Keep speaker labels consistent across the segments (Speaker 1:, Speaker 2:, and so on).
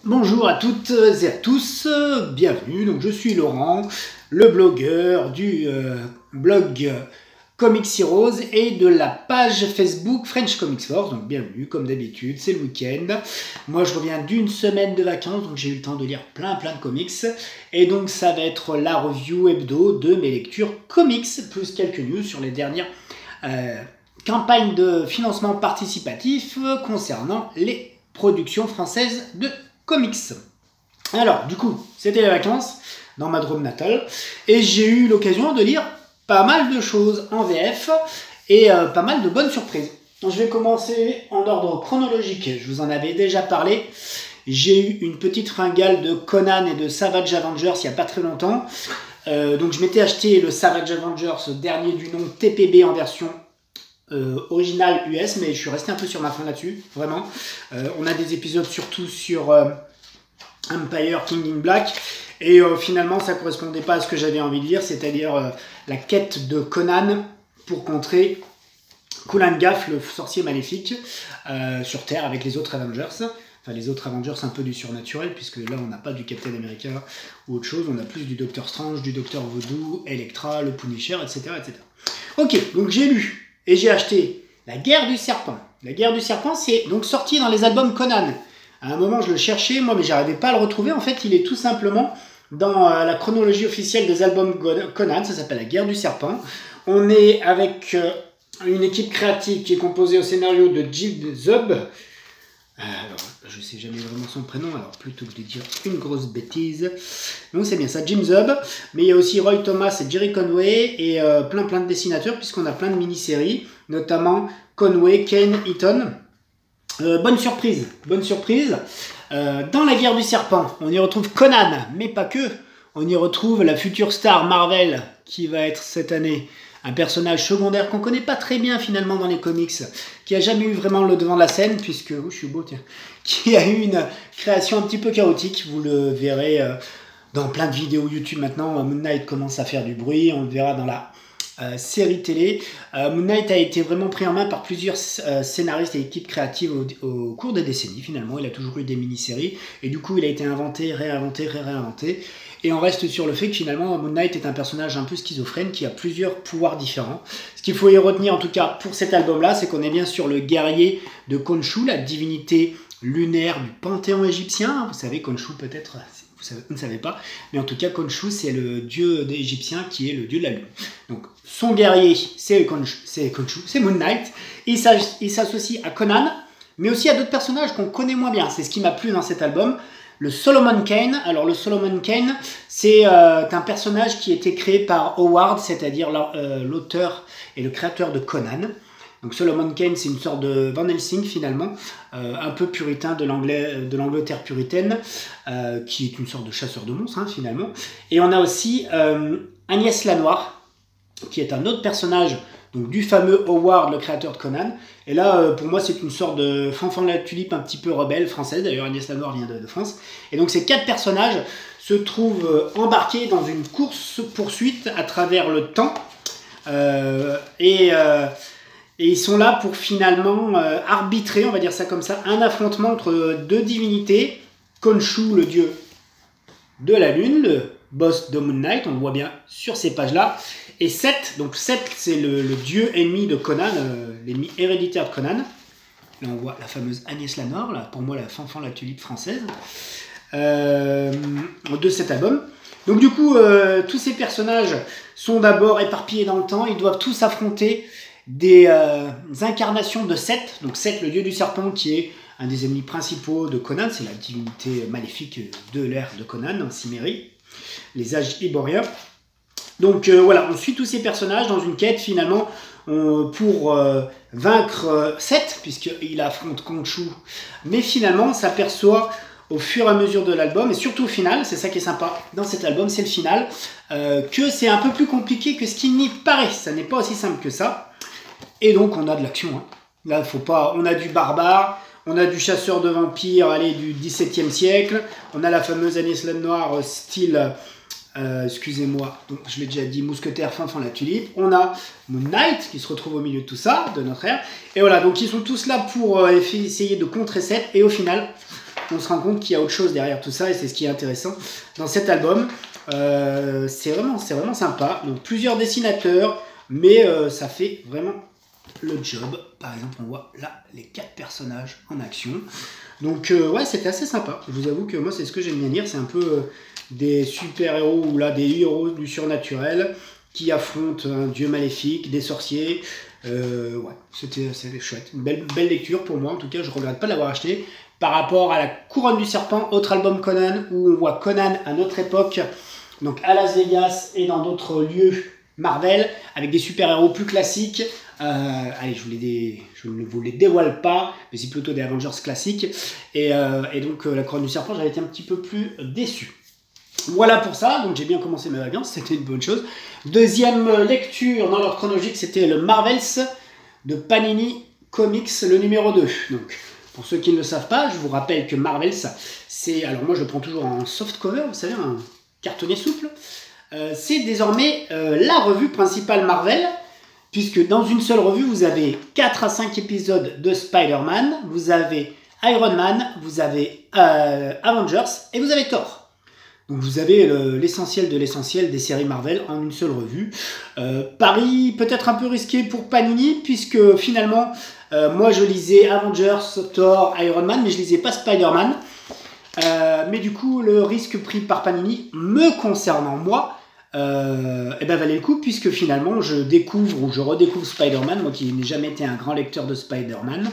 Speaker 1: Bonjour à toutes et à tous, bienvenue, donc je suis Laurent, le blogueur du blog Comics Heroes et de la page Facebook French Comics Force, donc bienvenue comme d'habitude, c'est le week-end. Moi je reviens d'une semaine de vacances, donc j'ai eu le temps de lire plein de comics, et donc ça va être la review hebdo de mes lectures comics, plus quelques news sur les dernières campagnes de financement participatif concernant les productions françaises de comics. Alors, du coup, c'était les vacances dans ma Drôme natale et j'ai eu l'occasion de lire pas mal de choses en VF et pas mal de bonnes surprises. Donc, je vais commencer en ordre chronologique. Je vous en avais déjà parlé. J'ai eu une petite fringale de Conan et de Savage Avengers il n'y a pas très longtemps. Donc, je m'étais acheté le Savage Avengers, dernier du nom TPB en version original US, mais je suis resté un peu sur ma faim là-dessus, vraiment. On a des épisodes surtout sur Empire King in Black, et finalement ça correspondait pas à ce que j'avais envie de lire, c'est-à-dire la quête de Conan pour contrer Kulan Gaff, le sorcier maléfique, sur Terre avec les autres Avengers. Enfin, les autres Avengers, un peu du surnaturel, puisque là, on n'a pas du Captain America ou autre chose, on a plus du Docteur Strange, du Docteur Voodoo, Elektra, le Punisher, etc. etc. Ok, donc j'ai lu et j'ai acheté La Guerre du Serpent. La Guerre du Serpent, c'est donc sorti dans les albums Conan. À un moment, je le cherchais, moi, mais j'arrivais pas à le retrouver. En fait, il est tout simplement dans la chronologie officielle des albums Conan. Ça s'appelle La Guerre du Serpent. On est avec une équipe créative qui est composée au scénario de Jim Zub. Alors, je sais jamais vraiment son prénom, alors plutôt que de dire une grosse bêtise. Donc c'est bien ça, Jim Zub. Mais il y a aussi Roy Thomas et Jerry Conway et plein de dessinateurs, puisqu'on a plein de mini-séries, notamment Conway, Kane, Eaton. Bonne surprise. Dans La Guerre du Serpent, on y retrouve Conan, mais pas que. On y retrouve la future star Marvel, qui va être cette année un personnage secondaire qu'on connaît pas très bien finalement dans les comics, qui a jamais eu vraiment le devant de la scène, puisque, oh, je suis beau, tiens, qui a eu une création un petit peu chaotique. Vous le verrez dans plein de vidéos YouTube maintenant. Moon Knight commence à faire du bruit, on le verra dans la série télé. Moon Knight a été vraiment pris en main par plusieurs scénaristes et équipes créatives au cours des décennies. Finalement, il a toujours eu des mini-séries et du coup il a été inventé, réinventé. Et on reste sur le fait que finalement Moon Knight est un personnage un peu schizophrène qui a plusieurs pouvoirs différents. Ce qu'il faut y retenir en tout cas pour cet album-là, c'est qu'on est bien sur le guerrier de Khonshu, la divinité lunaire du panthéon égyptien. Vous savez, Khonshu peut-être, vous ne savez pas, mais en tout cas Khonshu c'est le dieu égyptien qui est le dieu de la lune. Donc son guerrier c'est Khonshu, c'est Moon Knight. Il s'associe à Conan, mais aussi à d'autres personnages qu'on connaît moins bien. C'est ce qui m'a plu dans cet album. Le Solomon Kane. Alors le Solomon Kane, c'est un personnage qui a été créé par Howard, c'est-à-dire l'auteur et le créateur de Conan. Donc Solomon Kane, c'est une sorte de Van Helsing finalement, un peu puritain de l'Angleterre puritaine, qui est une sorte de chasseur de monstres finalement. Et on a aussi Agnès Lanoir, qui est un autre personnage donc du fameux Howard, le créateur de Conan. Et là, pour moi, c'est une sorte de fanfan de la tulipe un petit peu rebelle française. D'ailleurs, Agnès Lanoir vient de France. Et donc, ces 4 personnages se trouvent embarqués dans une course-poursuite à travers le temps. Et ils sont là pour finalement arbitrer, on va dire ça comme ça, un affrontement entre 2 divinités. Khonshu, le dieu de la lune, le boss de Moon Knight, on le voit bien sur ces pages-là. Et Seth, donc Seth, c'est le dieu ennemi de Conan, l'ennemi héréditaire de Conan. Là, on voit la fameuse Agnès Lanoir, là, pour moi, la fanfan la tulipe française, de cet album. Donc du coup, tous ces personnages sont d'abord éparpillés dans le temps. Ils doivent tous affronter des incarnations de Seth. Donc Seth, le dieu du serpent, qui est un des ennemis principaux de Conan. C'est la divinité maléfique de l'ère de Conan, en Cimmérie, les âges iboriens. Donc voilà, on suit tous ces personnages dans une quête finalement pour vaincre Seth, puisqu'il affronte Khonshu. Mais finalement, on s'aperçoit au fur et à mesure de l'album, et surtout au final, c'est ça qui est sympa dans cet album, c'est le final, que c'est un peu plus compliqué que ce qu'il n'y paraît. Ça n'est pas aussi simple que ça. Et donc on a de l'action. Là, faut pas. On a du barbare, on a du chasseur de vampires, allez, du XVIIe siècle. On a la fameuse Agnès Lanoir style... excusez-moi, je l'ai déjà dit, mousquetaire fanfan la tulipe. On a Moon Knight qui se retrouve au milieu de tout ça, de notre ère. Et voilà, donc ils sont tous là pour essayer de contrer Seth. Et au final, on se rend compte qu'il y a autre chose derrière tout ça et c'est ce qui est intéressant dans cet album. C'est vraiment sympa. Donc plusieurs dessinateurs, mais ça fait vraiment le job. Par exemple, on voit là les 4 personnages en action. Donc ouais, c'était assez sympa. Je vous avoue que moi, c'est ce que j'aime bien lire. C'est un peu des super-héros ou là des héros du surnaturel qui affrontent un dieu maléfique, des sorciers. Ouais, c'était chouette. Une belle lecture pour moi. En tout cas, je regrette pas de l'avoir acheté. Par rapport à la Couronne du Serpent, autre album Conan, où on voit Conan à notre époque, donc à Las Vegas et dans d'autres lieux Marvel, avec des super-héros plus classiques. Allez, je ne vous les dévoile pas, mais c'est plutôt des Avengers classiques. Et donc, la Couronne du Serpent, j'avais été un petit peu plus déçu. Voilà pour ça, donc j'ai bien commencé ma vacances, c'était une bonne chose. Deuxième lecture dans l'ordre chronologique, c'était le Marvels de Panini Comics, le numéro 2. Donc, pour ceux qui ne le savent pas, je vous rappelle que Marvels, c'est... Alors moi, je le prends toujours en soft cover, vous savez, un cartonnier souple. C'est désormais la revue principale Marvel, puisque dans une seule revue, vous avez 4 à 5 épisodes de Spider-Man, vous avez Iron Man, vous avez Avengers et vous avez Thor. Donc vous avez l'essentiel de l'essentiel des séries Marvel en une seule revue. Pari peut-être un peu risqué pour Panini, puisque finalement, moi je lisais Avengers, Thor, Iron Man, mais je lisais pas Spider-Man. Mais du coup, le risque pris par Panini, me concernant moi, valait le coup, puisque finalement je découvre ou je redécouvre Spider-Man, moi qui n'ai jamais été un grand lecteur de Spider-Man,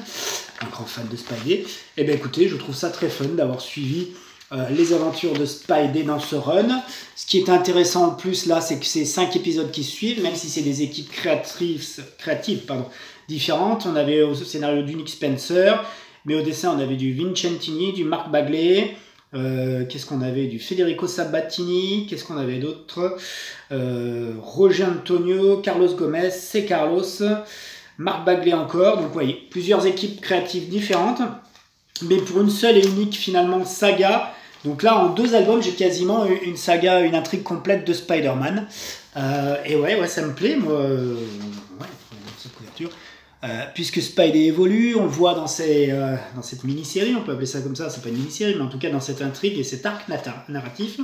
Speaker 1: un grand fan de Spidey. Et bien écoutez, je trouve ça très fun d'avoir suivi les aventures de Spidey dans ce run. Ce qui est intéressant en plus là, c'est que c'est 5 épisodes qui suivent, même si c'est des équipes créatives différentes. On avait au scénario du Nick Spencer, mais au dessin on avait du Vincentini, du Mark Bagley, qu'est-ce qu'on avait, du Federico Sabatini, qu'est-ce qu'on avait d'autre, Roger Antonio, Carlos Gomez, c'est Carlos, Mark Bagley encore. Donc vous voyez, plusieurs équipes créatives différentes, mais pour une seule et unique finalement saga. Donc là, en 2 albums, j'ai quasiment une saga, une intrigue complète de Spider-Man. Et ouais, ça me plaît, moi. Cette couverture. Puisque Spidey évolue, on le voit dans cette mini-série, on peut appeler ça comme ça, c'est pas une mini-série, mais en tout cas dans cette intrigue et cet arc narratif.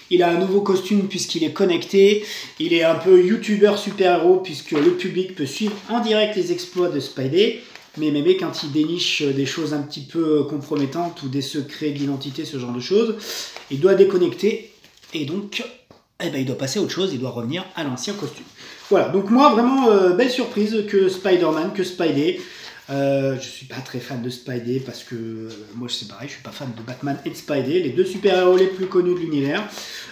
Speaker 1: Il a un nouveau costume puisqu'il est connecté, il est un peu youtubeur super-héros puisque le public peut suivre en direct les exploits de Spidey. Mais quand il déniche des choses un petit peu compromettantes ou des secrets d'identité, ce genre de choses, il doit déconnecter et donc il doit passer à autre chose, il doit revenir à l'ancien costume. Voilà, donc moi vraiment belle surprise que Spider-Man, que Spidey. Je suis pas très fan de Spidey parce que moi c'est pareil, je suis pas fan de Batman et de Spidey, les 2 super-héros les plus connus de l'univers.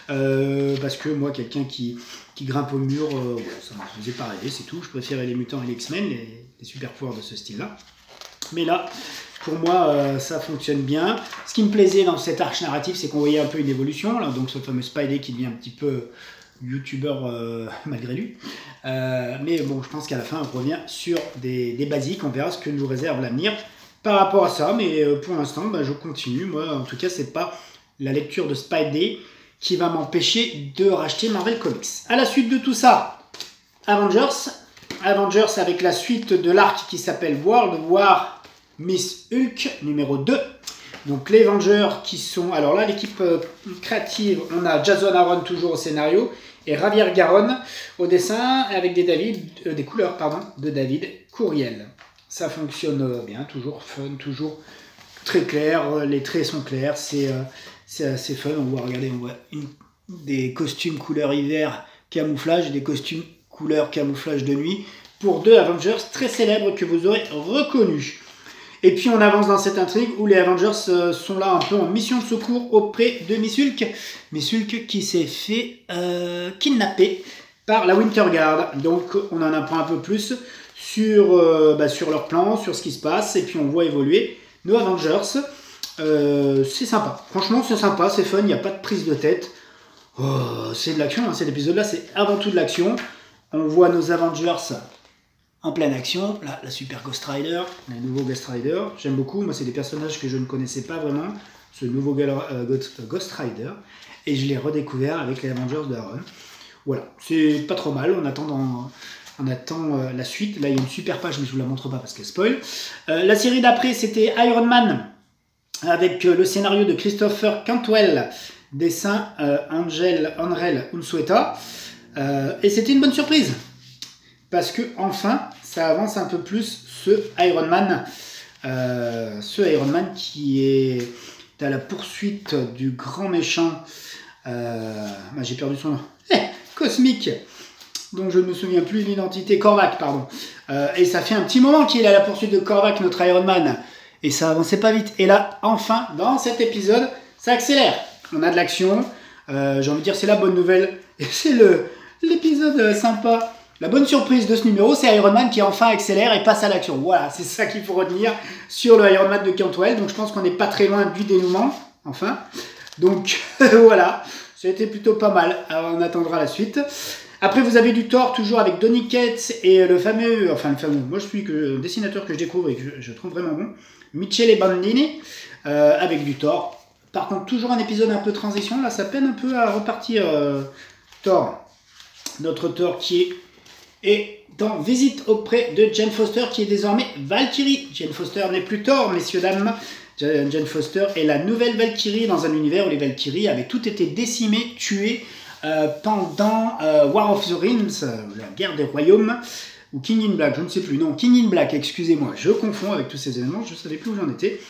Speaker 1: Parce que moi, quelqu'un qui grimpe au mur, ça ne me faisait pas rêver, c'est tout. Je préférais les mutants et les X-Men, les super pouvoirs de ce style-là. Mais là, pour moi, ça fonctionne bien. Ce qui me plaisait dans cette arche narrative, c'est qu'on voyait un peu une évolution. Là, donc ce fameux Spidey qui devient un petit peu youtubeur malgré lui. Mais bon, je pense qu'à la fin, on revient sur des basiques. On verra ce que nous réserve l'avenir par rapport à ça. Mais pour l'instant, je continue. Moi, en tout cas, c'est pas la lecture de Spidey qui va m'empêcher de racheter Marvel Comics. À la suite de tout ça, Avengers avec la suite de l'arc qui s'appelle World War Miss Hulk numéro 2. Donc les Avengers qui sont... Alors là, l'équipe créative, on a Jason Aaron toujours au scénario et Javier Garron au dessin avec des couleurs de David Courriel. Ça fonctionne bien, toujours fun, toujours très clair, les traits sont clairs, c'est assez fun. On voit des costumes couleur hiver camouflage et des costumes couleur camouflage de nuit pour 2 Avengers très célèbres que vous aurez reconnus. Et puis on avance dans cette intrigue où les Avengers sont là un peu en mission de secours auprès de Miss Hulk. Miss Hulk qui s'est fait kidnapper par la Winter Guard. Donc on en apprend un peu plus sur leur plan, sur ce qui se passe. Et puis on voit évoluer nos Avengers. C'est sympa. Franchement c'est sympa, c'est fun, il n'y a pas de prise de tête. Oh, c'est de l'action, cet épisode-là c'est avant tout de l'action. On voit nos Avengers en pleine action, là, la super Ghost Rider, le nouveau Ghost Rider, j'aime beaucoup, moi c'est des personnages que je ne connaissais pas vraiment, ce nouveau Ghost Rider, et je l'ai redécouvert avec les Avengers de Aaron. Voilà, c'est pas trop mal, on attend la suite, là il y a une super page mais je vous la montre pas parce qu'elle spoil. La série d'après c'était Iron Man avec le scénario de Christopher Cantwell, dessin Angel Unzueta. Et c'était une bonne surprise, parce que enfin, ça avance un peu plus ce Iron Man. Ce Iron Man qui est à la poursuite du grand méchant. J'ai perdu son nom. Cosmique, dont je ne me souviens plus de l'identité. Korvac, pardon. Et ça fait un petit moment qu'il est à la poursuite de Korvac, notre Iron Man. Et ça avançait pas vite. Et là, enfin, dans cet épisode, ça accélère. On a de l'action. J'ai envie de dire, c'est la bonne nouvelle. Et c'est l'épisode sympa. La bonne surprise de ce numéro, c'est Iron Man qui enfin accélère et passe à l'action. Voilà, c'est ça qu'il faut retenir sur le Iron Man de Cantwell. Donc je pense qu'on n'est pas très loin du dénouement. Enfin. Donc voilà, c'était plutôt pas mal. Alors, on attendra la suite. Après, vous avez du Thor, toujours avec Donny Cates et le fameux, moi je suis le dessinateur que je découvre et que je trouve vraiment bon, Michele Bandini, avec du Thor. Par contre, toujours un épisode un peu transition, là ça peine un peu à repartir. Thor, notre Thor qui est dans Visite auprès de Jane Foster, qui est désormais Valkyrie. Jane Foster n'est plus Thor, messieurs, dames. Jane Foster est la nouvelle Valkyrie dans un univers où les Valkyries avaient toutes été décimées, tuées, pendant War of the Realms, la guerre des royaumes, ou King in Black, je ne sais plus, non, King in Black, excusez-moi, je confonds avec tous ces événements, je ne savais plus où j'en étais.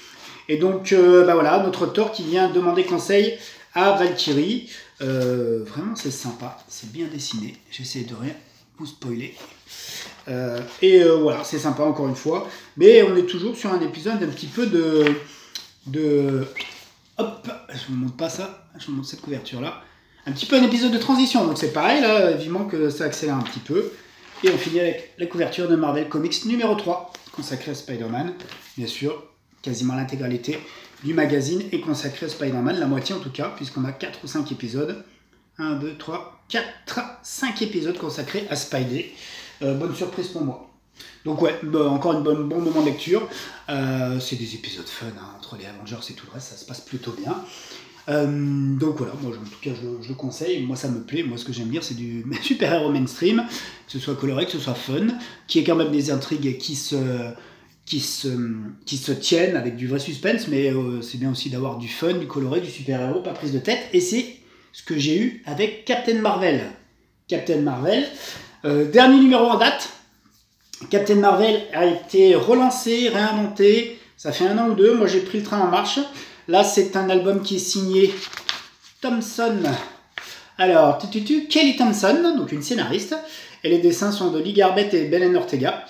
Speaker 1: Et donc, voilà, notre Thor qui vient demander conseil à Valkyrie. Vraiment, c'est sympa, c'est bien dessiné, j'essaie de rien vous spoiler. Voilà, c'est sympa encore une fois, mais on est toujours sur un épisode un petit peu de... Hop, je ne vous montre pas ça, je vous montre cette couverture-là. Un petit peu un épisode de transition, donc c'est pareil, là, vivement que ça accélère un petit peu. Et on finit avec la couverture de Marvel Comics numéro 3, consacrée à Spider-Man. Bien sûr, quasiment l'intégralité du magazine est consacrée à Spider-Man, la moitié en tout cas, puisqu'on a 4 ou 5 épisodes. 1, 2, 3, 4, 5 épisodes consacrés à Spidey. Bonne surprise pour moi. Donc ouais, encore un bon moment de lecture. C'est des épisodes fun, hein, entre les Avengers et tout le reste, ça se passe plutôt bien. Donc voilà, moi en tout cas je le conseille, moi ça me plaît, moi ce que j'aime lire c'est du super-héros mainstream, que ce soit coloré, que ce soit fun, qui est quand même des intrigues qui se tiennent avec du vrai suspense, mais c'est bien aussi d'avoir du fun, du coloré, du super-héros, pas prise de tête, et c'est ce que j'ai eu avec Captain Marvel. Captain Marvel, dernier numéro en date. Captain Marvel a été relancé, réinventé, ça fait 1 an ou 2, moi j'ai pris le train en marche. Là, c'est un album qui est signé Thompson. Alors, Kelly Thompson, donc une scénariste. Et les dessins sont de Lee Garbett et Belen Ortega.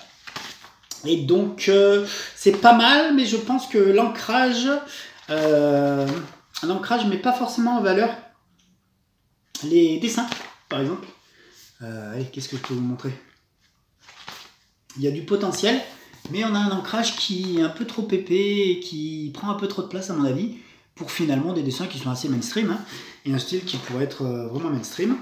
Speaker 1: Et donc, c'est pas mal, mais je pense que l'ancrage met pas forcément en valeur les dessins, par exemple. Allez, qu'est-ce que je peux vous montrer? Il y a du potentiel. Mais on a un ancrage qui est un peu trop épais et qui prend un peu trop de place à mon avis pour finalement des dessins qui sont assez mainstream, hein, et un style qui pourrait être vraiment mainstream.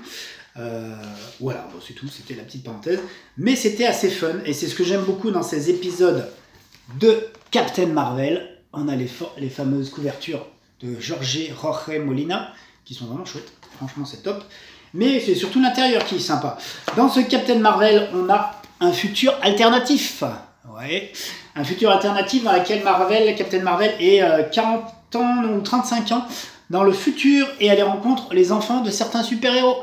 Speaker 1: Voilà, bon, c'est tout, c'était la petite parenthèse. Mais c'était assez fun et c'est ce que j'aime beaucoup dans ces épisodes de Captain Marvel. On a les fameuses couvertures de Jorge Molina qui sont vraiment chouettes, franchement c'est top. Mais c'est surtout l'intérieur qui est sympa. Dans ce Captain Marvel, on a un futur alternatif. Ouais, un futur alternatif dans lequel Captain Marvel est 40 ans ou 35 ans dans le futur et elle rencontre les enfants de certains super-héros.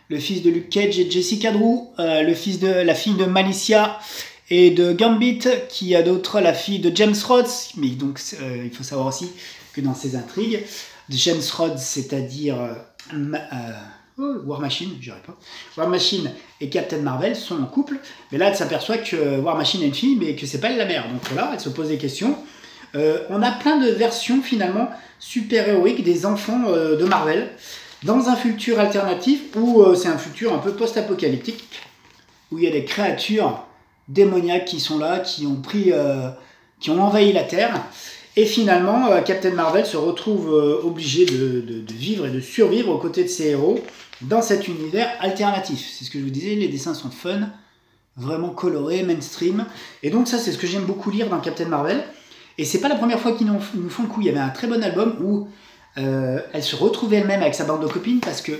Speaker 1: Le fils de Luke Cage et Jessica Drew, la fille de Malicia et de Gambit, qui a d'autres, la fille de James Rhodes. Mais donc, il faut savoir aussi que dans ces intrigues, James Rhodes, c'est-à-dire War Machine, je dirais pas. War Machine et Captain Marvel sont en couple, mais là elle s'aperçoit que War Machine est une fille, mais que c'est pas elle la mère. Donc voilà, elle se pose des questions. On a plein de versions finalement super-héroïques des enfants de Marvel dans un futur alternatif où c'est un futur un peu post-apocalyptique, où il y a des créatures démoniaques qui sont là, qui ont envahi la Terre. Et finalement, Captain Marvel se retrouve obligé de vivre et de survivre aux côtés de ses héros dans cet univers alternatif. C'est ce que je vous disais, les dessins sont fun, vraiment colorés, mainstream. Et donc ça, c'est ce que j'aime beaucoup lire dans Captain Marvel. Et c'est pas la première fois qu'ils nous font le coup. Il y avait un très bon album où elle se retrouvait elle-même avec sa bande de copines, parce que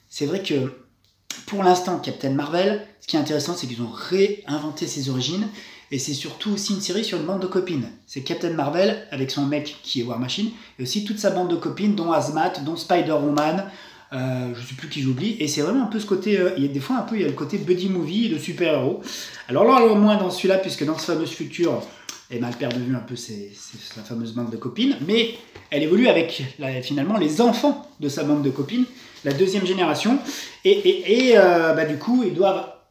Speaker 1: c'est vrai que pour l'instant, Captain Marvel, ce qui est intéressant, c'est qu'ils ont réinventé ses origines. et c'est surtout aussi une série sur une bande de copines. C'est Captain Marvel avec son mec qui est War Machine, et aussi toute sa bande de copines, dont Hazmat, dont Spider-Woman, je sais plus qui j'oublie, et c'est vraiment un peu ce côté, il y a des fois un peu, il y a le côté buddy movie de super-héros. Alors là, au moins dans celui-là, puisque dans ce fameux futur, elle perd de vue un peu sa fameuse bande de copines, mais elle évolue avec finalement les enfants de sa bande de copines, la deuxième génération, et du coup, elle doit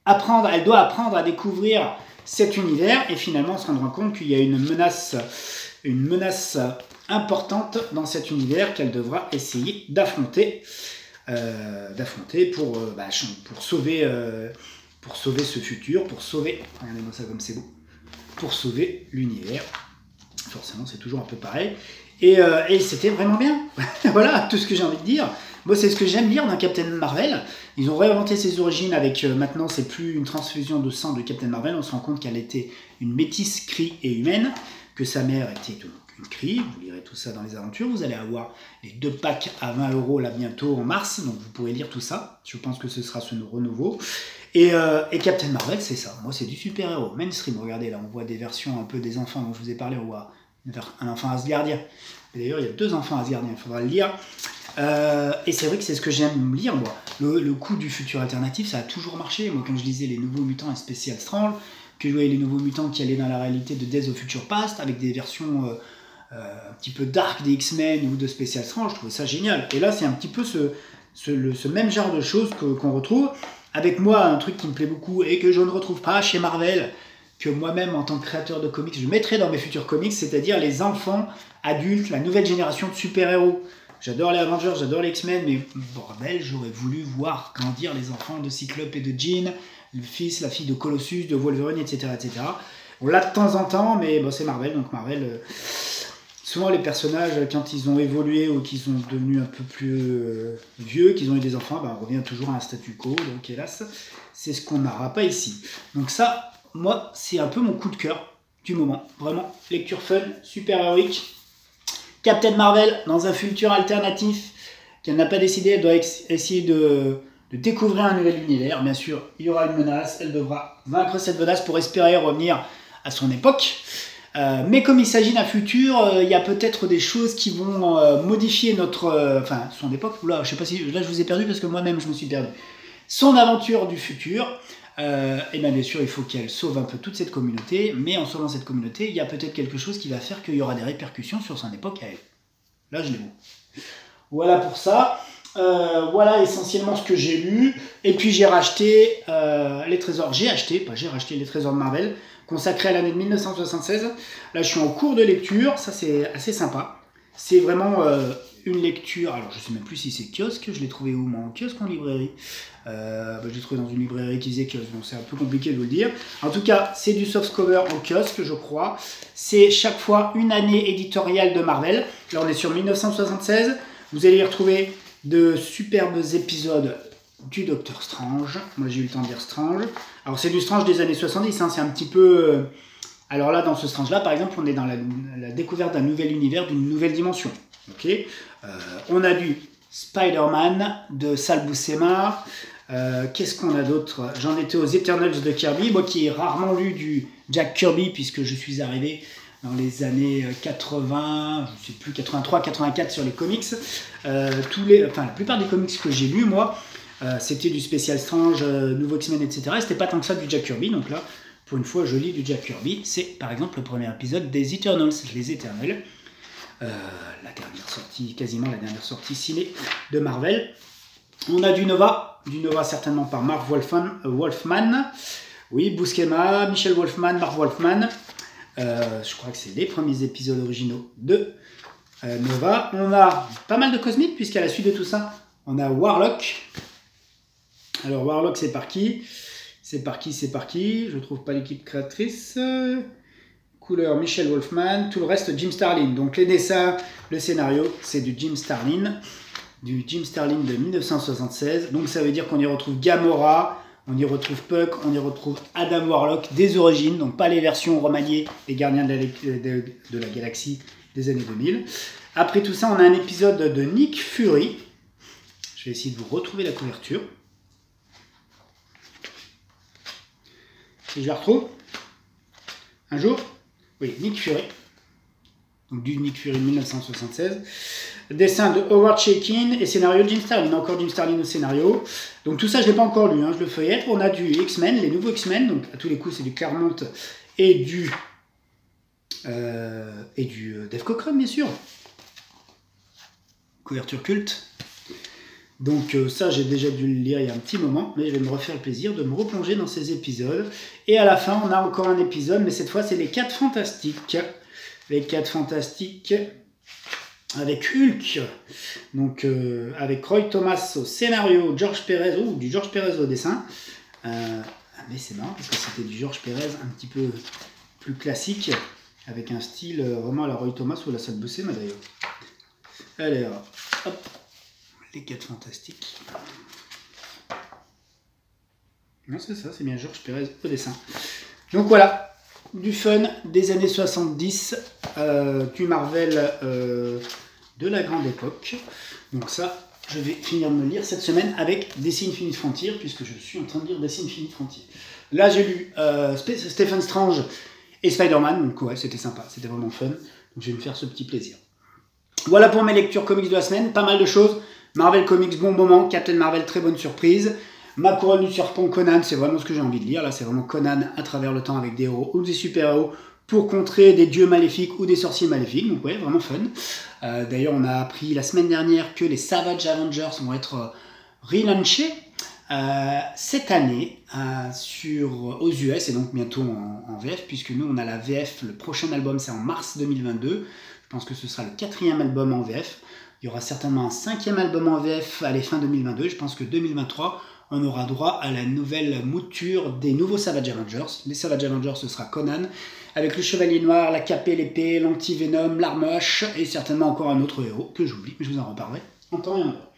Speaker 1: apprendre à découvrir cet univers, et finalement se rendre compte qu'il y a une menace importante dans cet univers qu'elle devra essayer d'affronter pour sauver ce futur, regardez-moi ça comme c'est beau, pour sauver l'univers. Forcément, c'est toujours un peu pareil. Et c'était vraiment bien. Voilà, tout ce que j'ai envie de dire. Moi, c'est ce que j'aime lire dans Captain Marvel. Ils ont réinventé ses origines avec... maintenant, c'est plus une transfusion de sang de Captain Marvel. On se rend compte qu'elle était une métisse Kree et humaine, que sa mère était donc une Kree. Vous lirez tout ça dans les aventures. Vous allez avoir les 2 packs à 20 € là bientôt en mars. Donc, vous pourrez lire tout ça. Je pense que ce sera ce renouveau. Et Captain Marvel, c'est ça. Moi, c'est du super-héros mainstream. Regardez, là, on voit des versions un peu des enfants dont je vous ai parlé. On voit un enfant asgardien. D'ailleurs, il y a 2 enfants asgardiens, il faudra le lire. Et c'est vrai que c'est ce que j'aime lire, moi. Le coup du futur alternatif, ça a toujours marché. Moi, quand je lisais Les Nouveaux Mutants et Special Strange, que je voyais Les Nouveaux Mutants qui allaient dans la réalité de Days of Future Past, avec des versions un petit peu dark des X-Men ou de Special Strange, je trouvais ça génial. Et là, c'est un petit peu ce même genre de choses qu'on retrouve. Avec moi, un truc qui me plaît beaucoup et que je ne retrouve pas chez Marvel, que moi-même, en tant que créateur de comics, je mettrai dans mes futurs comics, c'est-à-dire les enfants adultes, la nouvelle génération de super-héros. J'adore les Avengers, j'adore les X-Men, mais bordel, j'aurais voulu voir grandir les enfants de Cyclope et de Jean, le fils, la fille de Colossus, de Wolverine, etc. etc. On l'a de temps en temps, mais bon, c'est Marvel, donc Marvel... souvent les personnages, quand ils ont évolué ou qu'ils sont devenus un peu plus vieux, qu'ils ont eu des enfants, on revient toujours à un statu quo, donc hélas, c'est ce qu'on n'aura pas ici. Donc ça, moi, c'est un peu mon coup de cœur du moment. Vraiment, lecture fun, super héroïque. Captain Marvel, dans un futur alternatif qu'elle n'a pas décidé, elle doit essayer de découvrir un nouvel univers. Bien sûr, il y aura une menace, elle devra vaincre cette menace pour espérer revenir à son époque. Mais comme il s'agit d'un futur, il y a peut-être des choses qui vont modifier son époque. Oula, je sais pas si là je vous ai perdu parce que moi-même je me suis perdu. Son aventure du futur. Et bien sûr, il faut qu'elle sauve un peu toute cette communauté, mais en sauvant cette communauté, il y a peut-être quelque chose qui va faire qu'il y aura des répercussions sur son époque à elle. Là, je l'ai vu. Voilà pour ça. Voilà essentiellement ce que j'ai lu. Et puis j'ai racheté les trésors. J'ai racheté les trésors de Marvel, consacrés à l'année de 1976. Là, je suis en cours de lecture. Ça, c'est assez sympa. C'est vraiment une lecture. Alors, je sais même plus si c'est kiosque. Je l'ai trouvé où, moi, en kiosque ou en librairie. Je l'ai trouvé dans une librairie qui disait kiosque. Donc, c'est un peu compliqué de vous le dire. En tout cas, c'est du softcover en kiosque, je crois. C'est chaque fois une année éditoriale de Marvel. Là, on est sur 1976. Vous allez y retrouver de superbes épisodes du Docteur Strange. Moi, j'ai eu le temps de dire Strange. Alors, c'est du Strange des années 70. Hein, c'est un petit peu... Alors là, dans ce Strange-là, par exemple, on est dans la découverte d'un nouvel univers, d'une nouvelle dimension. Okay, on a du Spider-Man de Sal Buscema. Qu'est-ce qu'on a d'autre? J'en étais aux Eternals de Kirby, moi qui ai rarement lu du Jack Kirby, puisque je suis arrivé dans les années 80, je ne sais plus, 83, 84 sur les comics. La plupart des comics que j'ai lus, moi, c'était du Special Strange, Nouveau X-Men, etc. Et c'était pas tant que ça du Jack Kirby, donc là, pour une fois, je lis du Jack Kirby. C'est par exemple le premier épisode des Eternals, les Éternels. Quasiment la dernière sortie ciné de Marvel. On a du Nova certainement par Marv Wolfman. Oui, Buscema, Michel Wolfman, Marv Wolfman. Je crois que c'est les premiers épisodes originaux de Nova. On a pas mal de cosmiques, puisqu'à la suite de tout ça, on a Warlock. Alors Warlock, c'est par qui? Je trouve pas l'équipe créatrice. Couleur Michel Wolfman, tout le reste Jim Starlin. Donc les dessins, le scénario, c'est du Jim Starlin de 1976. Donc ça veut dire qu'on y retrouve Gamora, on y retrouve Puck, on y retrouve Adam Warlock des origines, donc pas les versions remaniées des Gardiens de la Galaxie des années 2000. Après tout ça, on a un épisode de Nick Fury. Je vais essayer de vous retrouver la couverture. Si je la retrouve. un jour. Oui, Nick Fury. Donc du Nick Fury 1976. Dessin de Howard Chaykin et scénario de Jim Starlin. Encore Jim Starlin au scénario. Donc tout ça, je ne l'ai pas encore lu, hein, je le feuillette. On a du X-Men, les nouveaux X-Men. Donc à tous les coups, c'est du Claremont et du Dave Cockrum, bien sûr. Couverture culte. Donc ça, j'ai déjà dû le lire il y a un petit moment, mais je vais me refaire le plaisir de me replonger dans ces épisodes. Et à la fin, on a encore un épisode, mais cette fois, c'est les 4 Fantastiques. Les 4 Fantastiques avec Hulk. Donc avec Roy Thomas au scénario, George Perez, du George Perez au dessin. Mais c'est marrant parce que c'était du George Perez un petit peu plus classique, avec un style vraiment à la Roy Thomas ou à la Sal Buscema d'ailleurs. Allez, hop. Les 4 Fantastiques. Non, c'est ça, c'est bien George Perez au dessin. Donc voilà, du fun des années 70, du Marvel de la grande époque. Donc ça, je vais finir de me lire cette semaine avec DC Infinite Frontier, puisque je suis en train de lire DC Infinite Frontier. Là, j'ai lu Stephen Strange et Spider-Man, donc ouais, c'était sympa, c'était vraiment fun. Donc je vais me faire ce petit plaisir. Voilà pour mes lectures comics de la semaine, pas mal de choses. Marvel Comics, bon moment. Captain Marvel, très bonne surprise. Ma couronne du serpent Conan, c'est vraiment ce que j'ai envie de lire. Là, c'est vraiment Conan à travers le temps avec des héros ou des super-héros pour contrer des dieux maléfiques ou des sorciers maléfiques. Donc ouais, vraiment fun. D'ailleurs, on a appris la semaine dernière que les Savage Avengers vont être relaunchés cette année aux US et donc bientôt en VF, puisque nous, on a la VF, le prochain album, c'est en mars 2022. Je pense que ce sera le 4e album en VF. Il y aura certainement un 5e album en VF à la fin 2022. Je pense que 2023, on aura droit à la nouvelle mouture des nouveaux Savage Avengers. Les Savage Avengers, ce sera Conan, avec le Chevalier Noir, la Cape et l'épée, l'Anti-Venom, l'Armoche, et certainement encore un autre héros que j'oublie, mais je vous en reparlerai en temps et en heure.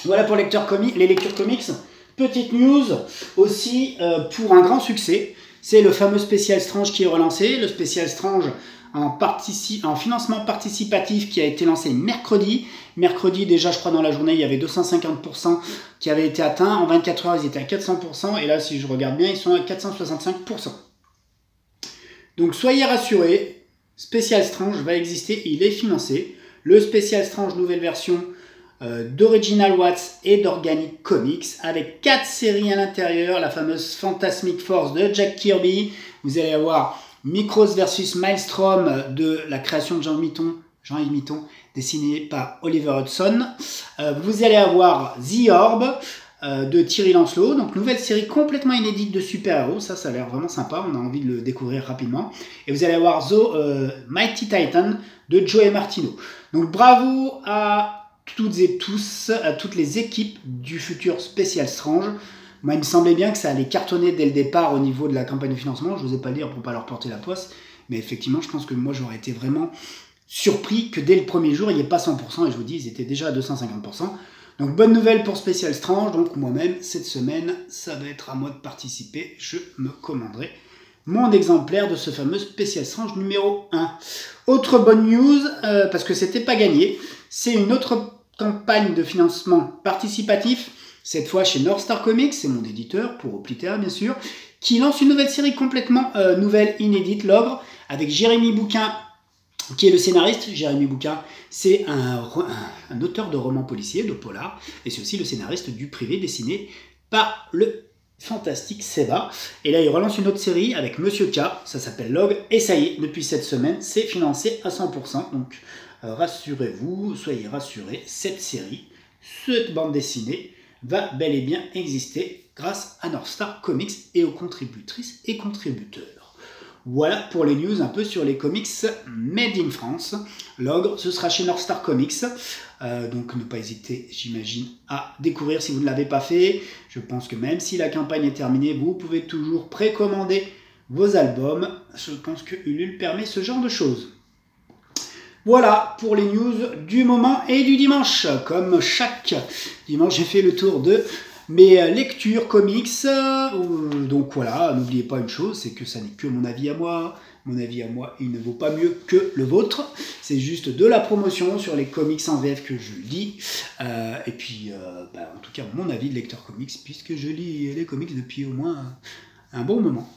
Speaker 1: Voilà pour les lectures comics. Petite news aussi pour un grand succès. C'est le fameux Spécial Strange qui est relancé. Le Spécial Strange en financement participatif qui a été lancé mercredi. Mercredi, déjà, je crois, dans la journée, il y avait 250% qui avaient été atteints. En 24 heures, ils étaient à 400%. Et là, si je regarde bien, ils sont à 465%. Donc, soyez rassurés, Spécial Strange va exister, il est financé. Le Spécial Strange, nouvelle version d'Original Watts et d'Organic Comics, avec 4 séries à l'intérieur. La fameuse Fantasmic Force de Jack Kirby. Vous allez avoir Micros versus Maelstrom de la création de Jean-Yves Mitton, dessiné par Oliver Hudson. Vous allez avoir The Orb de Thierry Lancelot, donc nouvelle série complètement inédite de super-héros, ça a l'air vraiment sympa, on a envie de le découvrir rapidement. Et vous allez avoir Mighty Titan de Joe Martino. Donc bravo à toutes et tous, à toutes les équipes du futur Spécial Strange. Moi, il me semblait bien que ça allait cartonner dès le départ au niveau de la campagne de financement. Je n'osais pas le dire pour ne pas leur porter la poisse. Mais effectivement, je pense que moi, j'aurais été vraiment surpris que dès le premier jour, il n'y ait pas 100%. Et je vous dis, ils étaient déjà à 250%. Donc, bonne nouvelle pour Spécial Strange. Donc, moi-même, cette semaine, ça va être à moi de participer. Je me commanderai mon exemplaire de ce fameux Spécial Strange numéro 1. Autre bonne news, parce que c'était pas gagné, c'est une autre campagne de financement participatif. Cette fois chez North Star Comics, c'est mon éditeur, pour Oplitera bien sûr, qui lance une nouvelle série complètement nouvelle, inédite, L'Ogre, avec Jérémy Bouquin, qui est le scénariste. Jérémy Bouquin, c'est un auteur de romans policiers, de polar, et c'est aussi le scénariste du Privé, dessiné par le fantastique Seba. Et là, il relance une autre série avec Monsieur K, ça s'appelle L'Ogre, et ça y est, depuis cette semaine, c'est financé à 100%. Donc, rassurez-vous, soyez rassurés, cette série, cette bande dessinée, va bel et bien exister grâce à North Star Comics et aux contributrices et contributeurs. Voilà pour les news un peu sur les comics made in France. L'Ogre, ce sera chez North Star Comics. Donc ne pas hésiter, j'imagine, à découvrir si vous ne l'avez pas fait. Je pense que même si la campagne est terminée, vous pouvez toujours précommander vos albums. Je pense que Ulule permet ce genre de choses. Voilà pour les news du moment et du dimanche. Comme chaque dimanche, j'ai fait le tour de mes lectures comics. Donc voilà, n'oubliez pas une chose, c'est que ça n'est que mon avis à moi. Mon avis à moi, il ne vaut pas mieux que le vôtre. C'est juste de la promotion sur les comics en VF que je lis. Et puis, en tout cas, mon avis de lecteur comics, puisque je lis les comics depuis au moins un bon moment.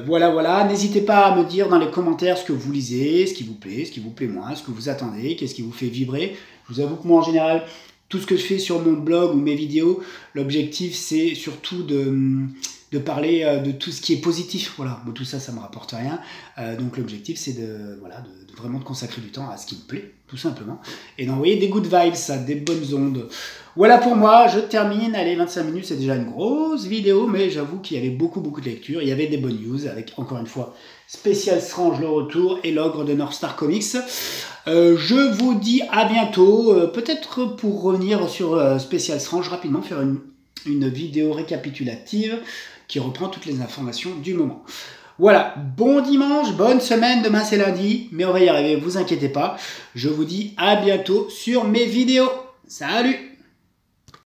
Speaker 1: Voilà. N'hésitez pas à me dire dans les commentaires ce que vous lisez, ce qui vous plaît moins, ce que vous attendez, qu'est-ce qui vous fait vibrer. Je vous avoue que moi, en général, tout ce que je fais sur mon blog ou mes vidéos, l'objectif, c'est surtout de parler de tout ce qui est positif. Voilà, bon, tout ça, ça me rapporte rien. Donc l'objectif, c'est de vraiment de consacrer du temps à ce qui me plaît, tout simplement. Et d'envoyer des good vibes, des bonnes ondes. Voilà pour moi, je termine. Allez, 25 minutes, c'est déjà une grosse vidéo, mais j'avoue qu'il y avait beaucoup de lectures. Il y avait des bonnes news avec, encore une fois, Spécial Strange le retour et l'ogre de North Star Comics. Je vous dis à bientôt. Peut-être pour revenir sur Spécial Strange rapidement, faire une vidéo récapitulative qui reprend toutes les informations du moment. Voilà, bon dimanche, bonne semaine, demain c'est lundi, mais on va y arriver, vous inquiétez pas. Je vous dis à bientôt sur mes vidéos. Salut!